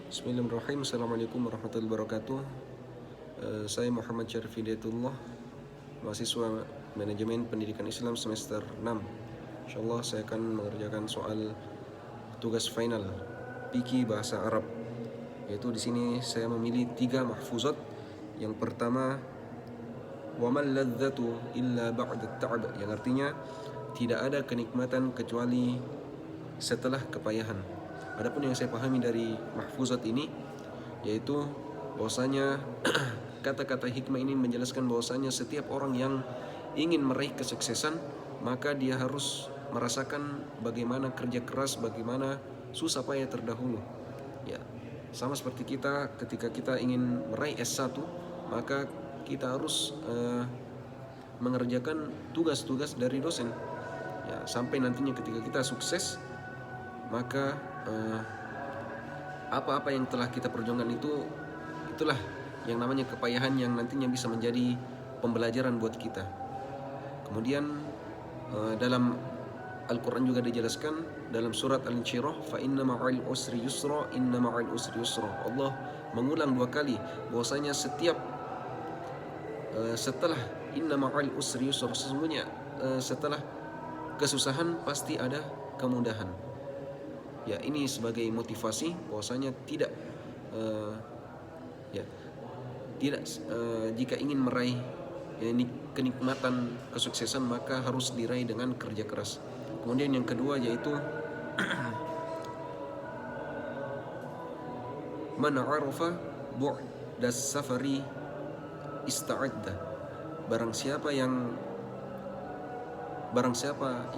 Bismillahirrahmanirrahim. Assalamualaikum warahmatullahi wabarakatuh. Saya Muhammad Syarif Hidayatullah, mahasiswa Manajemen Pendidikan Islam semester 6. Insyaallah saya akan mengerjakan soal tugas final fikih bahasa Arab. Yaitu di sini saya memilih 3 mahfuzat. Yang pertama, wa mal ladzatu illa ba'da ta'ab, yang artinya tidak ada kenikmatan kecuali setelah kepayahan. Adapun yang saya pahami dari mahfuzat ini yaitu bahwasanya kata-kata hikmah ini menjelaskan bahwasanya setiap orang yang ingin meraih kesuksesan maka dia harus merasakan bagaimana kerja keras, bagaimana susah payah terdahulu. Ya, sama seperti kita ketika kita ingin meraih S1 maka kita harus mengerjakan tugas-tugas dari dosen. Ya, sampai nantinya ketika kita sukses maka apa-apa yang telah kita perjuangkan itulah yang namanya kepayahan yang nantinya bisa menjadi pembelajaran buat kita. Kemudian dalam Al-Quran juga dijelaskan dalam surat Al-Insyirah, fa inna ma'al usri yusra, inna ma'al usri yusra. Allah mengulang 2 kali bahwasanya setelah inna ma'al usri yusra, sesungguhnya setelah kesusahan pasti ada kemudahan. Ya, ini sebagai motivasi bahwasanya tidak jika ingin meraih kenikmatan kesuksesan maka harus diraih dengan kerja keras. Kemudian yang kedua yaitu man 'arafa bu'das safari ista'adda. Barang siapa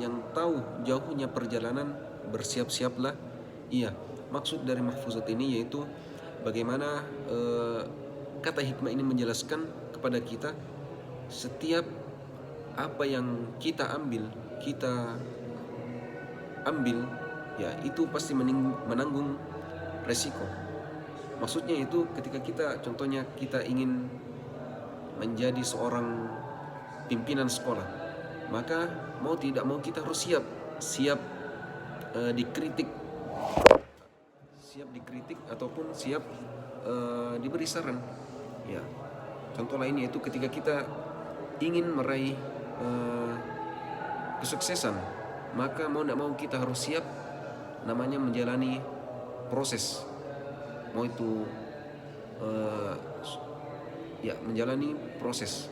yang tahu jauhnya perjalanan, bersiap-siaplah. Iya, maksud dari mahfuzat ini yaitu bagaimana kata hikmah ini menjelaskan kepada kita setiap apa yang kita ambil ya itu pasti menanggung resiko. Maksudnya itu ketika contohnya kita ingin menjadi seorang pimpinan sekolah, maka mau tidak mau kita harus siap dikritik ataupun siap diberi saran. Ya, contoh lain yaitu ketika kita ingin meraih kesuksesan, maka mau tidak mau kita harus siap namanya menjalani proses. Mau itu menjalani proses.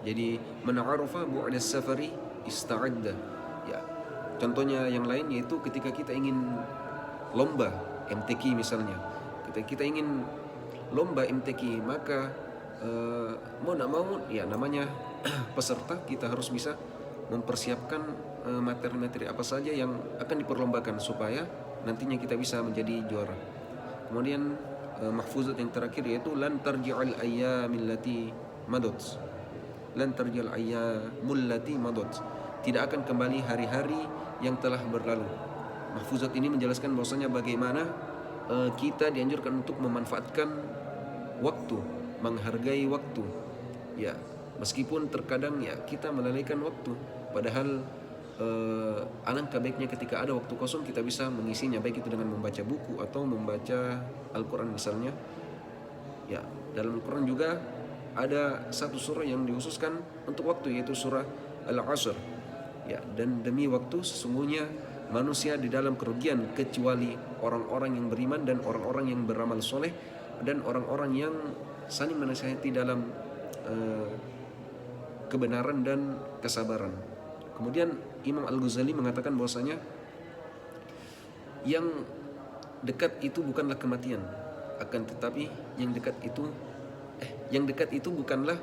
Jadi man 'arafa bu'das safari ista'adda. Ya, contohnya yang lain yaitu ketika kita ingin lomba MTQ misalnya. Ketika kita ingin lomba MTQ maka mau tidak mau ya namanya peserta kita harus bisa mempersiapkan materi-materi apa saja yang akan diperlombakan supaya nantinya kita bisa menjadi juara. Kemudian mahfuzat yang terakhir yaitu lan tarji'al ayyamil lati madad. Lan tarji'al ayyamul lati madad. Tidak akan kembali hari-hari yang telah berlalu. Mahfuzat ini menjelaskan bahwasanya bagaimana kita dianjurkan untuk memanfaatkan waktu, menghargai waktu. Ya, meskipun terkadang ya kita melalaikan waktu, padahal alangkah baiknya ketika ada waktu kosong kita bisa mengisinya, baik itu dengan membaca buku atau membaca Al-Quran misalnya. Ya, dalam Al-Quran juga ada satu surah yang dikhususkan untuk waktu yaitu surah Al-Asr. Ya, dan demi waktu sesungguhnya manusia di dalam kerugian kecuali orang-orang yang beriman dan orang-orang yang beramal soleh dan orang-orang yang saling menasihati dalam kebenaran dan kesabaran. Kemudian Imam Al-Ghazali mengatakan bahwasanya yang dekat itu bukanlah kematian, akan tetapi yang dekat itu bukanlah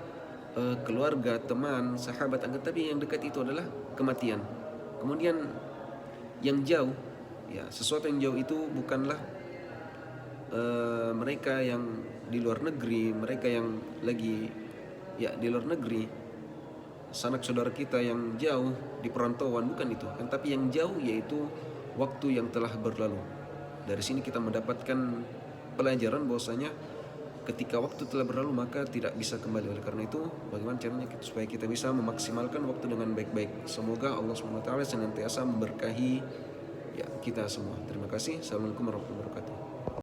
keluarga, teman, sahabat, tapi yang dekat itu adalah kematian. Kemudian yang jauh, ya sesuatu yang jauh itu bukanlah mereka yang di luar negeri, mereka yang lagi di luar negeri, sanak saudara kita yang jauh di perantauan, bukan itu. Tapi yang jauh yaitu waktu yang telah berlalu. Dari sini kita mendapatkan pelajaran bahwasanya ketika waktu telah berlalu maka tidak bisa kembali. Oleh karena itu, bagaimana caranya supaya kita bisa memaksimalkan waktu dengan baik-baik. Semoga Allah SWT senantiasa memberkahi kita semua. Terima kasih. Assalamualaikum warahmatullahi wabarakatuh.